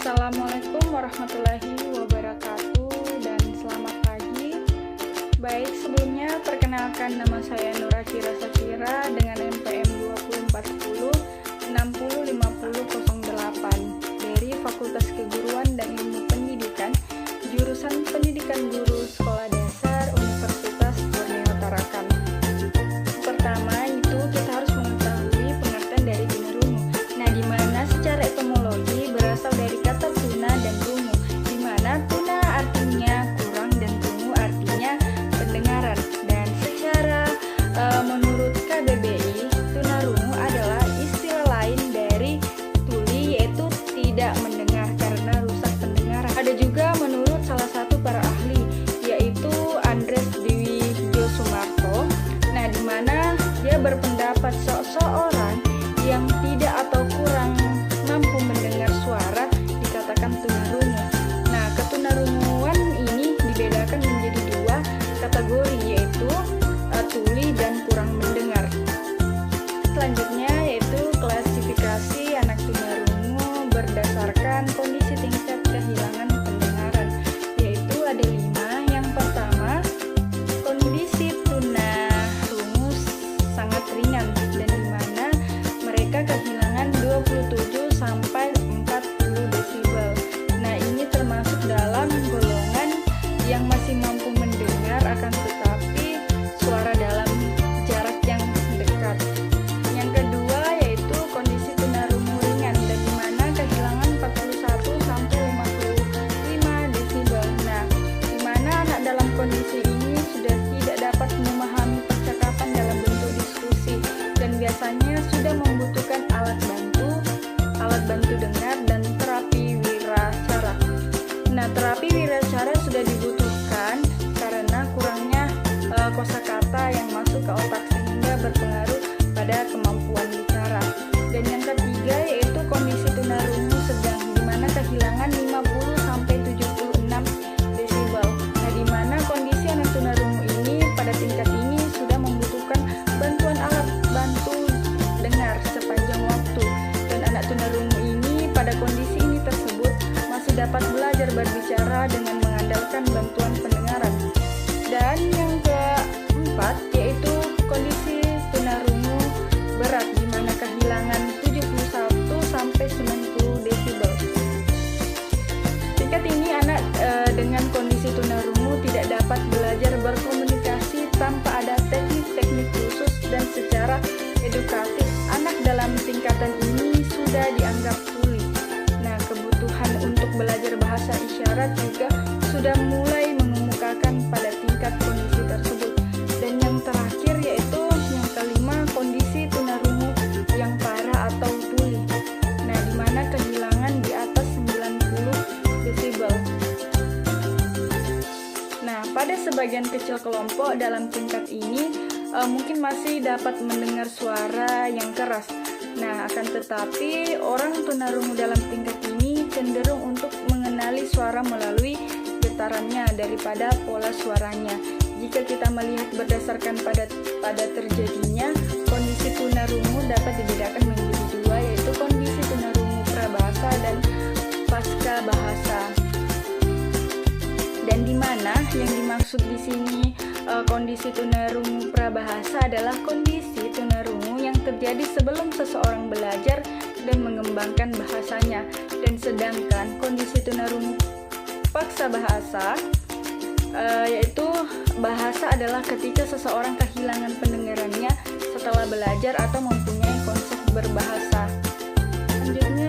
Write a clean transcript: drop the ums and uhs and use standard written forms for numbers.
Assalamualaikum warahmatullahi wabarakatuh dan selamat pagi. Baik, sebelumnya perkenalkan nama saya Nura Cira Safira dengan NPM 2410 605008 dari Fakultas Keguruan dan Ilmu Pendidikan, jurusan Pendidikan Guru Sekolah Dasar Universitas Borneo Tarakan. Pertama itu kita harus mengetahui pengertian dari tunarungu. Nah, di mana secara etimologi berasal dari kata tuna dan rungu, di mana tuna artinya kurang dan rungu artinya pendengaran. Dan secara menurut KBBI, tunarungu adalah istilah lain dari tuli, yaitu tidak mendengar karena rusak pendengaran. Ada juga menurut salah satu para ahli, yaitu Andres Dwi Josumarto. Nah, di mana dia berpendapat seseorang yang tidak atau kurang mampu mendengar suara dikatakan tunarungu. Nah, ketunarunguan ini dibedakan menjadi dua kategori, yaitu tuli dan kurang mendengar. Selanjutnya yaitu klasifikasi anak tunarungu berdasarkan kondisi tingkat kehilangan pendengaran, yaitu ada 5. Yang pertama, kondisi tunarungu sangat ringan dan di mana mereka kehilangan 27 sampai 40 desibel. Nah, ini termasuk dalam golongan yang masih mampu mendengar akan tetapi suara dalam jarak yang dekat. Yang kedua yaitu kondisi tunarungu ringan dan di mana kehilangan 41 sampai 55 desibel. Nah, di mana anak dalam kondisi ini sudah tidak dapat memahami percakapan dalam bentuk diskusi dan biasanya sudah membutuhkan alat bantu dengar dan terapi wiracara. Nah, terapi wiracara sudah dibutuhkan karena kurangnya kosakata yang masuk ke otak sehingga berpengaruh pada kemampuan bicara. Dan yang ketiga yaitu kondisi tunarungu sedang di mana kehilangan 50 sampai 76 desibel. Nah, di mana kondisi anak tunarungu ini pada tingkat ini sudah membutuhkan bantuan alat bantu dengar sepanjang waktu. Dan anak tunarungu ini pada kondisi ini tersebut masih dapat belajar berbicara dengan mengandalkan bantuan pendengaran. Dan yang keempat yaitu kondisi tunarungu berat di mana kehilangan 71 sampai 90 desibel. Tingkat ini anak dengan kondisi tunarungu tidak dapat belajar berkomunikasi tanpa ada teknik-teknik khusus dan secara edukatif. Anak dalam tingkatan ini sudah dianggap tuli. Nah, kebutuhan untuk belajar bahasa isyarat juga sudah mulai mengemukakan pada tingkat kondisi tersebut. Dan yang terakhir yaitu yang kelima, kondisi tunarungu yang parah atau tuli. Nah, di mana kehilangan di atas 90 desibel. Nah, pada sebagian kecil kelompok dalam tingkat ini mungkin masih dapat mendengar suara yang keras. Nah, akan tetapi orang tunarungu dalam tingkat ini cenderung untuk mengenali suara melalui getarannya daripada pola suaranya. Jika kita melihat berdasarkan pada terjadinya kondisi tunarungu dapat dibedakan menjadi dua, yaitu kondisi tunarungu prabahasa dan pasca bahasa. Dan di mana yang dimaksud di sini kondisi tunarungu prabahasa adalah kondisi tunarungu yang terjadi sebelum seseorang belajar dan mengembangkan bahasanya. Dan sedangkan kondisi tunarungu paksa bahasa yaitu bahasa adalah ketika seseorang kehilangan pendengarannya setelah belajar atau mempunyai konsep berbahasa. Selanjutnya